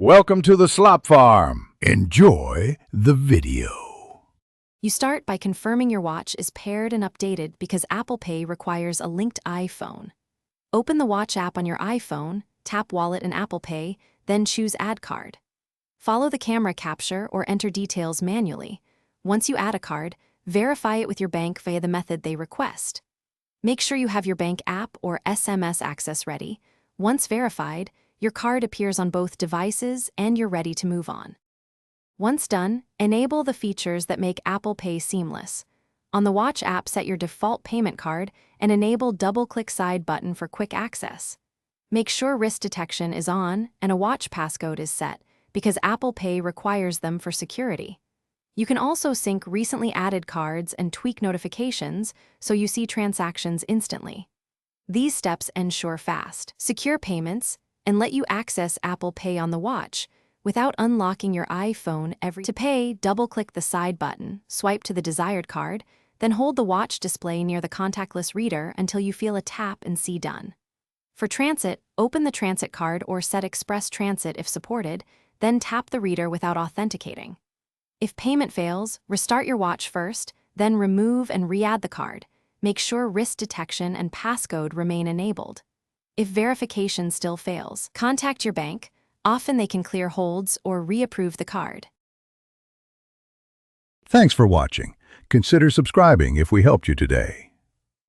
Welcome to the Slop Farm. Enjoy the video. You start by confirming your watch is paired and updated because Apple Pay requires a linked iPhone. Open the Watch app on your iPhone, tap Wallet and Apple Pay, then choose Add Card. Follow the camera capture or enter details manually. Once you add a card, verify it with your bank via the method they request. Make sure you have your bank app or SMS access ready. Once verified, your card appears on both devices and you're ready to move on. Once done, enable the features that make Apple Pay seamless. On the Watch app, set your default payment card and enable double-click side button for quick access. Make sure wrist detection is on and a watch passcode is set because Apple Pay requires them for security. You can also sync recently added cards and tweak notifications so you see transactions instantly. These steps ensure fast, secure payments and let you access Apple Pay on the Watch without unlocking your iPhone To pay, double-click the side button, swipe to the desired card, then hold the watch display near the contactless reader until you feel a tap and see Done. For transit, open the transit card or set Express Transit if supported, then tap the reader without authenticating. If payment fails, restart your watch first, then remove and re-add the card. Make sure wrist detection and passcode remain enabled. If verification still fails, contact your bank. Often they can clear holds or reapprove the card. Thanks for watching. Consider subscribing if we helped you today.